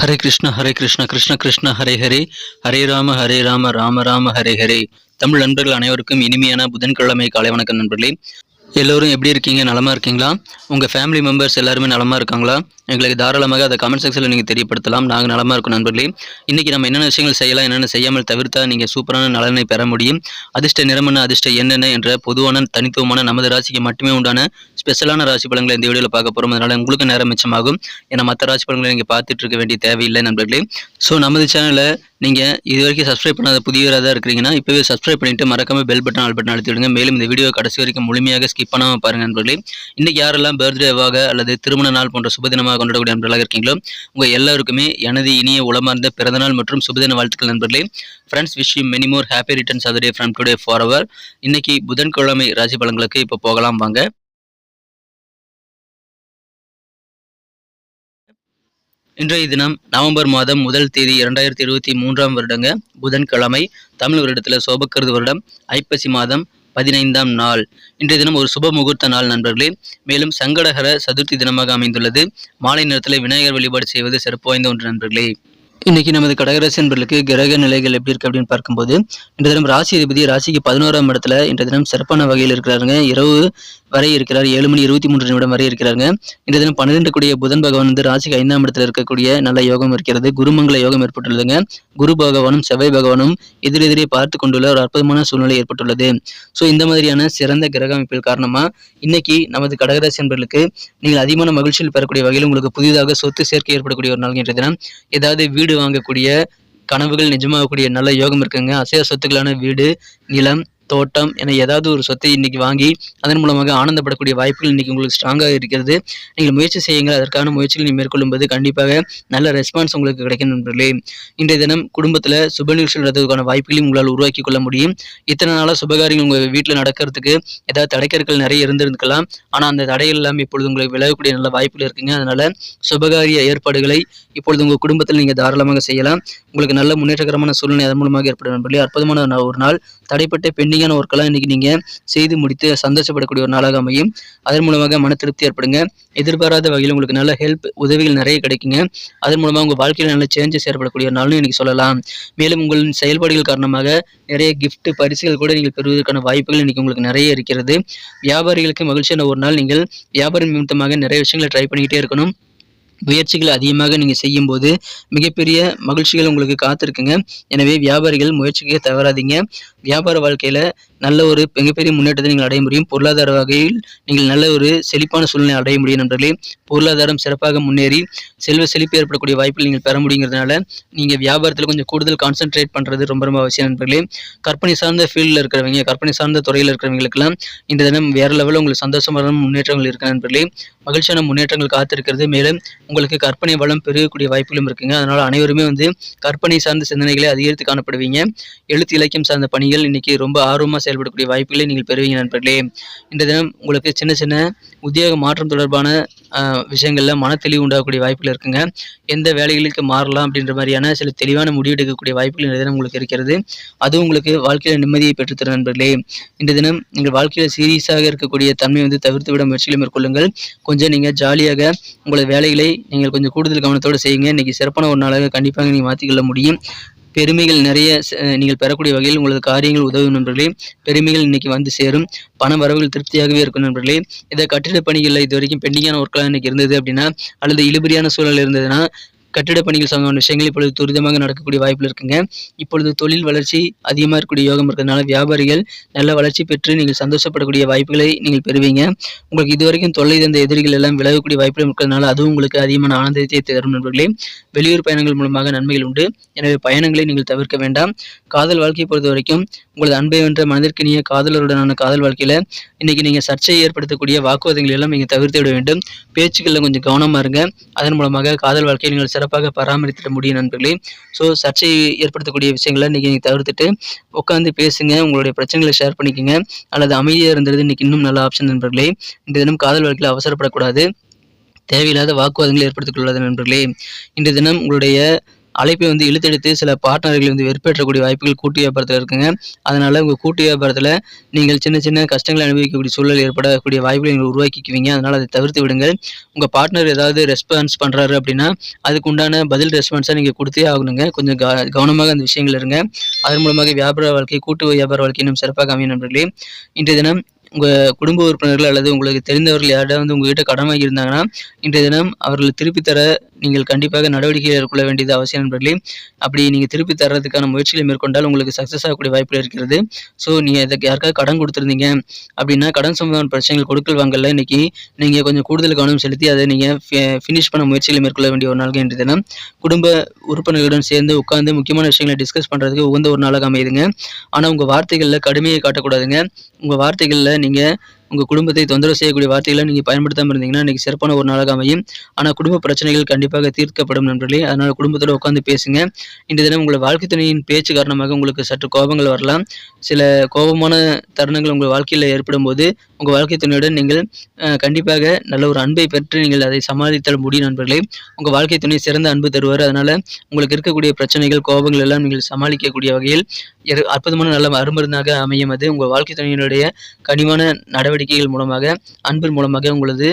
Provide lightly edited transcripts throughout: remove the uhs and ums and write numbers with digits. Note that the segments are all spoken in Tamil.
ஹரே கிருஷ்ண கிருஷ்ண கிருஷ்ண ஹரே ஹரே, ஹரே ராம ராம ராம ஹரே ஹரே. தமிழ் நண்பர்கள் அனைவருக்கும் இனிமையான புதன்கிழமை காலை வணக்கம் நண்பர்களே. எல்லோரும் எப்படி இருக்கீங்க? நலமா இருக்கீங்களா? உங்கள் ஃபேமிலி மெம்பர்ஸ் எல்லாருமே நலமா இருக்காங்களா? எங்களுக்கு தாராளமாக அதை கமெண்ட் செக்ஷனில் நீங்கள் தெரியப்படுத்தலாம். நாங்கள் நலமாக இருக்கோம் நண்பர்களே. இன்றைக்கி நம்ம என்னென்ன விஷயங்கள் செய்யலாம், என்னென்ன செய்யாமல் தவிர்த்தா நீங்கள் சூப்பரான நலனை பெற முடியும், அதிர்ஷ்ட நிறமென்ன, அதிர்ஷ்ட என்னென்ன என்ற பொதுவான தனித்துவமான நமது ராசிக்கு மட்டுமே உண்டான ஸ்பெஷலான ராசி பலன்களை இந்த வீடியோவில் பார்க்க போகிறோம். அதனால் உங்களுக்கு நேரம் மிச்சமாகும். ஏன்னா மற்ற ராசி பலன்களை நீங்கள் பார்த்துட்டு இருக்க வேண்டிய தேவையில்லை நண்பர்களே. ஸோ நமது சேனலை நீங்கள் இது வரைக்கும் சப்ஸ்கிரைப் பண்ணாத புதியவராக தான் இருக்கிறீங்கன்னா இப்போவே சப்ஸ்கிரைப் பண்ணிவிட்டு மறக்காமல் பெல் பட்டன் ஆல் பட்டன் அழுத்தி விடுங்க. மேலும் இந்த வீடியோ கடைசி வரைக்கும் முழுமையாக ஸ்கிப் பண்ணாமல் பாருங்கள் நண்பர்களே. இன்றைக்கி யாரெல்லாம் பர்த்டேவாக அல்லது திருமண நாள் போன்ற சுபதினமாக கொண்டாடக்கூடிய நண்பர்களாக இருக்கீங்களோ உங்கள் எல்லாருக்குமே எனது இனிய உளமார்ந்த பிறந்தநாள் மற்றும் சுபதின வாழ்த்துக்கள் நண்பர்களே. Friends, wish you many more happy returns of the day from today forever. இன்னைக்கு புதன்கிழமை ராசி பலன்களுக்கு இப்போ போகலாம் வாங்க. இன்றைய தினம் நவம்பர் மாதம் 1 தேதி 2023 வருடங்க புதன்கிழமை. தமிழ் வருடத்தில் சோபக்கிருது வருடம் ஐப்பசி மாதம் 15ஆம் நாள். இன்றைய தினம் ஒரு சுப முகூர்த்த நாள் நண்பர்களே. மேலும் சங்கடஹர சதுர்த்தி தினமாக அமைந்துள்ளது. மாலை நேரத்தில் விநாயகர் வழிபாடு செய்வது சிறப்பு வாய்ந்த ஒன்று நண்பர்களே. இன்னைக்கு நமது கடகராசி நண்பர்களுக்கு கிரக நிலைகள் எப்படி இருக்கு அப்படின்னு பார்க்கும்போது, இன்றைய தினம் ராசி அதிபதி ராசிக்கு 11ஆம் இடத்துல இன்றைய தினம் சிறப்பான வகையில் இருக்கிறாருங்க. இரவு வரை இருக்கிறார், 7:23 வரை இருக்கிறாருங்க. இன்றைய தினம் 12 கூடிய புதன் பகவான் வந்து ராசிக்கு 5ஆம் இடத்துல இருக்கக்கூடிய நல்ல யோகம் இருக்கிறது. குருமங்கள யோகம் ஏற்பட்டுள்ளதுங்க. குரு பகவானும் செவ்வாய் பகவானும் எதிரெதிரே பார்த்து கொண்டுள்ள ஒரு அற்புதமான சூழ்நிலை ஏற்பட்டுள்ளது. ஸோ இந்த மாதிரியான சிறந்த கிரக அமைப்பில் காரணமா இன்னைக்கு நமது கடகராசி நண்பர்களுக்கு நீங்கள் அதிகமான மகிழ்ச்சியில் பெறக்கூடிய வகையில் உங்களுக்கு புதிதாக சொத்து சேர்க்கை ஏற்படக்கூடிய ஒரு நாள் இன்றைய தினம். ஏதாவது வீடு வாங்கக்கூடிய கனவுகள் நிஜமாகக்கூடிய நல்ல யோகம் இருக்குங்க. அசைய சொத்துக்களான வீடு, நிலம், தோட்டம் என ஏதாவது ஒரு சொத்தை இன்னைக்கு வாங்கி அதன் மூலமாக ஆனந்தப்படக்கூடிய வாய்ப்புகள் இன்னைக்கு உங்களுக்கு ஸ்ட்ராங்காக இருக்கிறது. நீங்கள் முயற்சி செய்யுங்கள். அதற்கான முயற்சிகளை நீங்கள் மேற்கொள்ளும்போது கண்டிப்பாக நல்ல ரெஸ்பான்ஸ் உங்களுக்கு கிடைக்கும் நண்பர்களே. இன்றைய தினம் குடும்பத்தில் சுப நிகழ்ச்சிகள் நடத்துவதற்கான வாய்ப்புகளையும் உங்களால் உருவாக்கி கொள்ள முடியும். இத்தனை நாளாக சுபகாரியங்கள் உங்கள் வீட்டில் நடக்கிறதுக்கு ஏதாவது தடைக்கற்கள் நிறைய இருந்திருக்கலாம். ஆனால் அந்த தடைகள் எல்லாம் இப்பொழுது உங்களுக்கு விலகக்கூடிய நல்ல வாய்ப்புகள் இருக்குங்க. அதனால சுபகாரிய ஏற்பாடுகளை இப்பொழுது உங்கள் குடும்பத்தில் நீங்கள் தாராளமாக செய்யலாம். உங்களுக்கு நல்ல முன்னேற்றகரமான சூழ்நிலை அதன் மூலமாக ஏற்படும் நண்பர்களே. அற்புதமான ஒரு நாள். தடைப்பட்ட பெண்டிங்கான ஒர்க்கெல்லாம் இன்னைக்கு நீங்க செய்து முடித்து சந்தோஷப்படக்கூடிய ஒரு நாளாக அமையும். அதன் மூலமாக மன திருப்தி ஏற்படுங்க. எதிர்பாராத வகையில் உங்களுக்கு நல்ல ஹெல்ப் உதவிகள் நிறைய கிடைக்குங்க. அதன் மூலமாக உங்கள் வாழ்க்கையில் நல்ல சேஞ்சஸ் ஏற்படக்கூடிய ஒரு நாள்னு இன்னைக்கு சொல்லலாம். மேலும் உங்களின் செயல்பாடுகள் காரணமாக நிறைய கிஃப்ட் பரிசுகள் கூட நீங்கள் பெறுவதற்கான வாய்ப்புகள் இன்னைக்கு உங்களுக்கு நிறைய இருக்கிறது. வியாபாரிகளுக்கு மகிழ்ச்சியான ஒரு நாள். நீங்கள் வியாபாரம் நிமித்தமாக நிறைய விஷயங்களை ட்ரை பண்ணிக்கிட்டே இருக்கணும். முயற்சிகள் அதிகமாக நீங்கள் செய்யும்போது மிகப்பெரிய மகிழ்ச்சிகள் உங்களுக்கு காத்திருக்குங்க. எனவே வியாபாரிகள் முயற்சிக்கே தவறாதீங்க. வியாபார வாழ்க்கையில் நல்ல ஒரு மிகப்பெரிய முன்னேற்றத்தை நீங்கள் அடைய முடியும். பொருளாதார வகையில் நீங்கள் நல்ல ஒரு செழிப்பான சூழ்நிலை அடைய முடியும் நண்பர்களே. பொருளாதாரம் சிறப்பாக முன்னேறி செல்வ செழிப்பு ஏற்படக்கூடிய வாய்ப்புகள் நீங்கள் பெற முடியுங்கிறதுனால நீங்கள் வியாபாரத்தில் கொஞ்சம் கூடுதல் கான்சென்ட்ரேட் பண்ணுறது ரொம்ப ரொம்ப அவசியம் நண்பர்களே. கற்பனை சார்ந்த ஃபீல்டில் இருக்கிறவங்க, கற்பனை சார்ந்த துறையில் இருக்கிறவங்களுக்கெல்லாம் இந்த தினம் வேறு லெவலில் உங்களுக்கு சந்தோஷமான முன்னேற்றங்கள் இருக்க நண்பர்களே. மகிழ்ச்சியான முன்னேற்றங்கள் காத்திருக்கிறது. மேலும் உங்களுக்கு கற்பனை வளம் பெருகக்கூடிய வாய்ப்புகளும் இருக்குங்க. அதனால் அனைவருமே வந்து கற்பனை சார்ந்த சிந்தனைகளை அதிகரித்து காணப்படுவீங்க. எழுத்து இலக்கியம் சார்ந்த பணிகள் இன்னைக்கு ரொம்ப ஆர்வமாக செயல்படக்கூடிய வாய்ப்புகளை நீங்கள் பெறுவீங்க நண்பர்களே. இந்த தினம் உங்களுக்கு சின்ன சின்ன உத்தியோக மாற்றம் தொடர்பான விஷயங்களில் மனத்தெளிவு உண்டாகக்கூடிய வாய்ப்புகள் இருக்குங்க. எந்த வேலைகளுக்கு மாறலாம் அப்படின்ற மாதிரியான சில தெளிவான முடிவு எடுக்கக்கூடிய வாய்ப்புகள் இந்த தினம் உங்களுக்கு இருக்கிறது. அதுவும் உங்களுக்கு வாழ்க்கையில் நிம்மதியை பெற்றுத்தரும் நண்பர்களே. இந்த தினம் நீங்கள் வாழ்க்கையில் சீரியஸாக இருக்கக்கூடிய தன்மை வந்து தவிர்த்து விட முயற்சிகளை மேற்கொள்ளுங்கள். கொஞ்சம் நீங்கள் ஜாலியாக உங்களோட வேலைகளை நீங்கள் கொஞ்சம் கூடுதல் கவனத்தோடு செய்யுங்க. இன்னைக்கு சிறப்பான ஒரு நாளாக கண்டிப்பாக நீங்கள் மாற்றிக்கொள்ள முடியும். பெருமைகள் நிறைய நீங்கள் பெறக்கூடிய வகையில் உங்களது காரியங்கள் உதவும் நண்பர்களே. பெருமைகள் இன்னைக்கு வந்து சேரும். பண வரவுகள் திருப்தியாகவே இருக்கும் நண்பர்களே. இதை கட்டிட பணிகளில் இது வரைக்கும் பெண்டிங்கான ஒர்க்கெலாம் இன்னைக்கு இருந்தது அப்படின்னா, அல்லது இழுபறியான சூழல் இருந்ததுன்னா கட்டிட பணிகள் சம்பந்தமான விஷயங்கள் இப்பொழுது துரிதமாக நடக்கக்கூடிய வாய்ப்பில் இருக்குங்க. இப்பொழுது தொழில் வளர்ச்சி அதிகமாக இருக்கக்கூடிய யோகம் இருக்கிறதுனால வியாபாரிகள் நல்ல வளர்ச்சி பெற்று நீங்கள் சந்தோஷப்படக்கூடிய வாய்ப்புகளை நீங்கள் பெறுவீங்க. உங்களுக்கு இதுவரைக்கும் தொல்லை தந்த எதிரிகள் எல்லாம் விலகக்கூடிய வாய்ப்புகள் இருக்கிறதுனால அதுவும் உங்களுக்கு அதிகமான ஆனந்தத்தை தரும் நண்பர்களே. வெளியூர் பயணங்கள் மூலமாக நன்மைகள் உண்டு. எனவே பயணங்களை நீங்கள் தவிர்க்க வேண்டாம். காதல் வாழ்க்கையை பொறுத்த வரைக்கும் உங்களது அன்பை வென்ற மனதிற்கினிய காதலருடனான காதல் வாழ்க்கையில் இன்னைக்கு நீங்கள் சர்ச்சையை ஏற்படுத்தக்கூடிய வாக்குவாதங்கள் எல்லாம் நீங்கள் தவிர்த்து விட வேண்டும். பேச்சுக்களில் கொஞ்சம் கவனமாக இருங்க. அதன் மூலமாக காதல் வாழ்க்கையை நீங்கள் சிறப்பாக பராமரித்திட முடியும் நண்பர்களே. ஸோ சர்ச்சையை ஏற்படுத்தக்கூடிய விஷயங்களை இன்றைக்கி நீங்கள் தவிர்த்துட்டு உட்காந்து பேசுங்க. உங்களுடைய பிரச்சனைகளை ஷேர் பண்ணிக்கோங்க. அல்லது அமைதியாக இருந்தது இன்றைக்கி இன்னும் நல்ல ஆப்ஷன் நண்பர்களே. இந்த தினம் காதல் வாழ்க்கையில் அவசரப்படக்கூடாது. தேவையில்லாத வாக்குவாதங்களை ஏற்படுத்திக் கொள்ளாத நண்பர்களே. இன்றைய தினம் உங்களுடைய அழைப்பை வந்து இழுத்தெடுத்து சில பார்ட்னர்களை வந்து வெறுப்பேற்றக்கூடிய வாய்ப்புகள் கூட்டு வியாபாரத்தில் இருக்குங்க. அதனால உங்கள் கூட்டு வியாபாரத்தில் நீங்கள் சின்ன சின்ன கஷ்டங்களை அனுபவிக்கக்கூடிய சூழல் ஏற்படக்கூடிய வாய்ப்புகளை நீங்கள் உருவாக்கிக்குவீங்க. அதனால் அதை தவிர்த்து விடுங்கள். உங்கள் பார்ட்னர் ஏதாவது ரெஸ்பான்ஸ் பண்ணுறாரு அப்படின்னா அதுக்கு உண்டான பதில் ரெஸ்பான்ஸாக நீங்கள் கொடுத்தே ஆகணுங்க. கொஞ்சம் கவனமாக அந்த விஷயங்கள் இருங்க. அதன் மூலமாக வியாபார வாழ்க்கை, கூட்டு வியாபார வாழ்க்கை இன்னும் சிறப்பாக அமையும் நண்பர்களே. இன்றைய தினம் உங்கள் குடும்ப உறுப்பினர்கள் அல்லது உங்களுக்கு தெரிந்தவர்கள் யாராவது உங்ககிட்ட கடன் வாங்கியிருந்தாங்கன்னா இன்றைய தினம் அவர்கள் திருப்பி தர நீங்கள் கண்டிப்பாக நடவடிக்கை மேற்கொள்ள வேண்டியது அவசியம் நண்பர்களே. அப்படி நீங்கள் திருப்பி தர்றதுக்கான முயற்சிகளை மேற்கொண்டால் உங்களுக்கு சக்ஸஸ் ஆகக்கூடிய வாய்ப்புகள் இருக்கிறது. ஸோ நீங்கள் இதுக்கு யாருக்காவது கடன் கொடுத்துருந்தீங்க அப்படின்னா கடன் சம்பந்தமான பிரச்சனைகள் கொடுக்கல் வாங்கல இன்னைக்கு நீங்கள் கொஞ்சம் கூடுதல் கவனம் செலுத்தி அதை நீங்கள் ஃபினிஷ் பண்ண முயற்சிகளை மேற்கொள்ள வேண்டிய ஒரு நாளுக்கு இன்றைய தினம் குடும்ப உறுப்பினர்களுடன் சேர்ந்து உட்கார்ந்து முக்கியமான விஷயங்களை டிஸ்கஸ் பண்ணுறதுக்கு உகந்த ஒரு நாளாக அமையுதுங்க. ஆனால் உங்கள் வார்த்தைகளில் கடுமையை காட்டக்கூடாதுங்க. உங்கள் வார்த்தைகளில் நீங்கள் உங்கள் குடும்பத்தை தொந்தரவு செய்யக்கூடிய வார்த்தைகளை நீங்கள் பயன்படுத்தாமல் இருந்தீங்கன்னா இன்றைக்கி சிறப்பான ஒரு நாளாக அமையும். ஆனால் குடும்ப பிரச்சனைகள் கண்டிப்பாக தீர்க்கப்படும் நண்பர்களே. அதனால் குடும்பத்தோடு உட்காந்து பேசுங்க. இன்றைய தினம் உங்கள் வாழ்க்கை துணையின் பேச்சு காரணமாக உங்களுக்கு சற்று கோபங்கள் வரலாம். சில கோபமான தருணங்கள் உங்கள் வாழ்க்கையில் ஏற்படும் போது உங்கள் வாழ்க்கை துணையுடன் நீங்கள் கண்டிப்பாக நல்ல ஒரு அன்பை பெற்று நீங்கள் அதை சமாளித்தல் முடியும் நண்பர்களே. உங்கள் வாழ்க்கை துணை சிறந்த அன்பு தருவார். அதனால் உங்களுக்கு இருக்கக்கூடிய பிரச்சனைகள், கோபங்கள் எல்லாம் நீங்கள் சமாளிக்கக்கூடிய வகையில் அற்புதமான நல்ல அருமருந்தாக அமையும். அது உங்கள் வாழ்க்கை துணையினுடைய கனிவான நடவடிக்கைகள் மூலமாக, அன்பின் மூலமாக உங்களது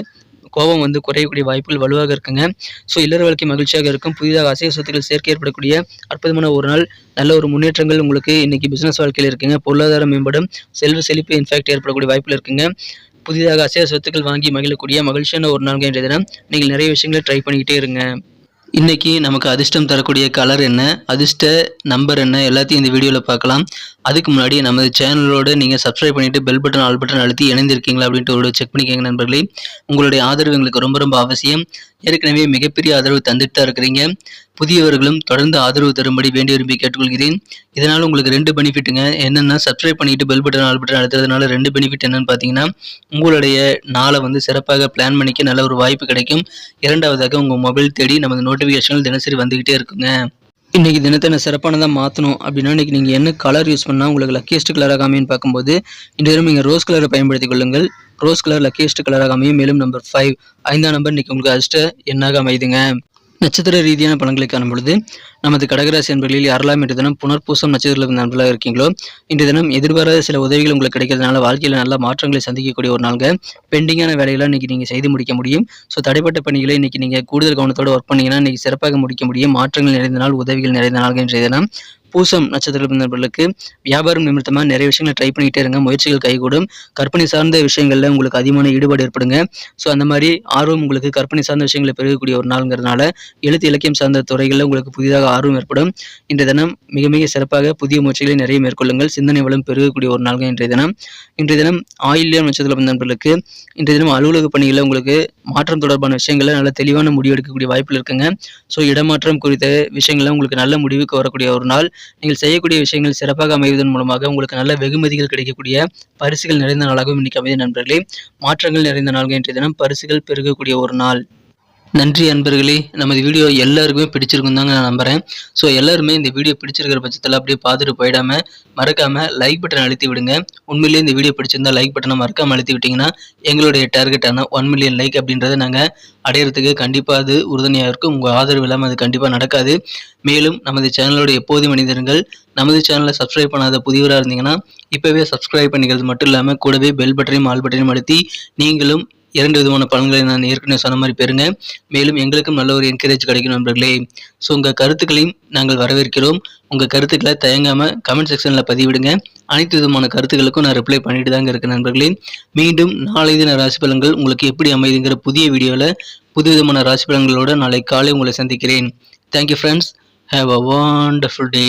கோபம் வந்து குறையக்கூடிய வாய்ப்புகள் வலுவாக இருக்குங்க. ஸோ இல்லற வாழ்க்கை மகிழ்ச்சியாக இருக்கும். புதிதாக அசைய சொத்துக்கள் சேர்க்கை ஏற்படக்கூடிய அற்புதமான ஒரு நாள். நல்ல ஒரு முன்னேற்றங்கள் உங்களுக்கு இன்னைக்கு பிசினஸ் வாழ்க்கையில் இருக்குங்க. பொருளாதாரம் மேம்படும், செல்வ செழிப்பு இன்ஃபேக்ட் ஏற்படக்கூடிய வாய்ப்புகள் இருக்குங்க. புதிதாக அசைய சொத்துக்கள் வாங்கி மகிழக்கூடிய மகிழ்ச்சியான ஒரு நாள் என்ற தினம் நீங்கள் நிறைய விஷயங்களை ட்ரை பண்ணிக்கிட்டே இருங்க. இன்றைக்கி நமக்கு அதிர்ஷ்டம் தரக்கூடிய கலர் என்ன, அதிர்ஷ்ட நம்பர் என்ன, எல்லாத்தையும் இந்த வீடியோவில் பார்க்கலாம். அதுக்கு முன்னாடி நமது சேனலோடு நீங்கள் சப்ஸ்கிரைப் பண்ணிவிட்டு பெல் பட்டன், ஆல் பட்டன் அழுத்தி இணைந்திருக்கீங்களா அப்படின்ட்டு ஒரு செக் பண்ணிக்கோங்க நண்பர்களே. உங்களுடைய ஆதரவு எங்களுக்கு ரொம்ப ரொம்ப அவசியம். ஏற்கனவே மிகப்பெரிய ஆதரவு தந்துட்டு தான் இருக்கிறீங்க. புதியவர்களும் தொடர்ந்து ஆதரவு தரும்படி வேண்டி விரும்பி கேட்டுக்கொள்கிறேன். இதனால் உங்களுக்கு 2 பெனிஃபிட்டுங்க. என்னென்னா சப்ஸ்கிரைப் பண்ணிவிட்டு பெல் பட்டன், ஆல் பட்டன் அழுத்துறதுனால 2 பெனிஃபிட் என்னென்னு பார்த்தீங்கன்னா உங்களுடைய நாளை வந்து சிறப்பாக பிளான் பண்ணிக்க நல்ல ஒரு வாய்ப்பு கிடைக்கும். இரண்டாவதாக உங்கள் மொபைல் தேடி நமது நோட்டிஃபிகேஷன்கள் தினசரி வந்துக்கிட்டே இருக்குங்க. இன்றைக்கி தினத்தை சிறப்பானதாக மாற்றணும் அப்படின்னா இன்றைக்கி நீங்கள் என்ன கலர் யூஸ் பண்ணால் உங்களுக்கு லக்கியஸ்ட் கலராக அமையும்னு பார்க்கும்போது இன்றைய தினம் நீங்கள் ரோஸ் கலரை பயன்படுத்திக் கொள்ளுங்கள். ரோஸ் கலர் லக்கியஸ்ட் கலராக அமையும். மேலும் நம்பர் 5 5ஆம் நம்பர் இன்றைக்கி உங்களுக்கு அதிர்ஷ்ட எண்ணாக அமையுதுங்க. நட்சத்திர ரீதியான பலன்களை காணும் பொழுது நமது கடகராசி அன்பர்களில் யாரெல்லாம் இன்றைய தினம் புனர்பூசம் நட்சத்திரத்தில் நண்பர்களாக இருக்கீங்களோ இன்றைய தினம் எதிர்பாராத சில உதவிகள் உங்களுக்கு கிடைக்கிறதுனால வாழ்க்கையில் நல்ல மாற்றங்களை சந்திக்கக்கூடிய ஒரு நாள்ங்க. பெண்டிங்கான வேலைகளை இன்றைக்கி நீங்கள் செய்து முடிக்க முடியும். ஸோ தடைப்பட்ட பணிகளை இன்றைக்கி நீங்கள் கூடுதல் கவனத்தோடு ஒர்க் பண்ணிங்கன்னா இன்றைக்கி சிறப்பாக முடிக்க முடியும். மாற்றங்கள் நிறைந்த நாள், உதவிகள் நிறைந்த நாள்கள் இன்றைய தினம். பூசம் நட்சத்திரத்தில் நண்பர்களுக்கு வியாபாரம் நிமித்தமாக நிறைய விஷயங்களை ட்ரை பண்ணிகிட்டே இருங்க. முயற்சிகள் கைகூடும். கற்பனை சார்ந்த விஷயங்களில் உங்களுக்கு அதிகமான ஈடுபாடு ஏற்படுங்க. ஸோ அந்த மாதிரி ஆர்வம் உங்களுக்கு கற்பனை சார்ந்த விஷயங்களை பெருகக்கூடிய ஒரு நாளுங்கிறதுனால எழுத்து இலக்கியம் சார்ந்த துறைகளில் உங்களுக்கு புதிதாக ஆர்வம் ஏற்படும். இன்றைய தினம் மிக மிக சிறப்பாக புதிய முயற்சிகளை நிறைய மேற்கொள்ளுங்கள். சிந்தனை வளம் பெருகக்கூடிய ஒரு நாள்கள் இன்றைய தினம். இன்றைய தினம் ஆயில்யம் நட்சத்திரம் நண்பர்களுக்கு இன்றைய தினம் அலுவலக பணிகளில் உங்களுக்கு மாற்றம் தொடர்பான விஷயங்களை நல்ல தெளிவான முடிவு எடுக்கக்கூடிய வாய்ப்புகள் இருக்குங்க. ஸோ இடமாற்றம் குறித்த விஷயங்கள்லாம் உங்களுக்கு நல்ல முடிவுக்கு வரக்கூடிய ஒரு நாள். நீங்கள் செய்யக்கூடிய விஷயங்கள் சிறப்பாக அமைவதன் மூலமாக உங்களுக்கு நல்ல வெகுமதிகள் கிடைக்கக்கூடிய பரிசுகள் நிறைந்த நாளாகவும் இன்னைக்கு அமைதி நண்பர்களே. மாற்றங்கள் நிறைந்த நாள்கள் இன்றைய தினம் பரிசுகள் பெருகக்கூடிய ஒரு நாள். நன்றி அன்பர்களே. நமது வீடியோ எல்லாருக்குமே பிடிச்சிருக்கும் தாங்க நான் நம்புகிறேன். ஸோ எல்லாருமே இந்த வீடியோ பிடிச்சிருக்கிற பட்சத்தில் அப்படியே பார்த்துட்டு போயிடாமல் மறக்காமல் லைக் பட்டன் அழுத்தி விடுங்க. உண்மையிலேயே இந்த வீடியோ பிடிச்சிருந்தா லைக் பட்டனை மறக்காமல் அழுத்தி விட்டிங்கன்னா எங்களுடைய டார்கெட்டான 1 மில்லியன் லைக் அப்படின்றத நாங்கள் அடையிறதுக்கு கண்டிப்பாக அது உறுதுணையாக இருக்கும். உங்கள் ஆதரவு இல்லாமல் அது கண்டிப்பாக நடக்காது. மேலும் நமது சேனலோட எப்போதும் மனிதர்கள் நமது சேனலை சப்ஸ்கிரைப் பண்ணாத புதியவராக இருந்தீங்கன்னா இப்போவே சப்ஸ்கிரைப் பண்ணிக்கிறது மட்டும் இல்லாமல் கூடவே பெல் பட்டனையும் ஆல் பட்டனையும் அழுத்தி நீங்களும் 2 விதமான பலன்களை நான் ஏற்கனவே சொன்ன மாதிரி பெறுங்க. மேலும் எங்களுக்கும் நல்ல ஒரு என்கரேஜ் கிடைக்கும் நண்பர்களே. ஸோ உங்கள் கருத்துக்களையும் நாங்கள் வரவேற்கிறோம். உங்கள் கருத்துக்களை தயங்காமல் கமெண்ட் செக்ஷனில் பதிவிடுங்க. அனைத்து விதமான கருத்துக்களுக்கும் நான் ரிப்ளை பண்ணிட்டு தாங்க இருக்கேன் நண்பர்களே. மீண்டும் நாளை தின ராசி பலன்கள் உங்களுக்கு எப்படி அமைதுங்கிற புதிய வீடியோவில் புது விதமான ராசி பலன்களோடு நாளை காலை உங்களை சந்திக்கிறேன். Thank you friends. Have a wonderful day.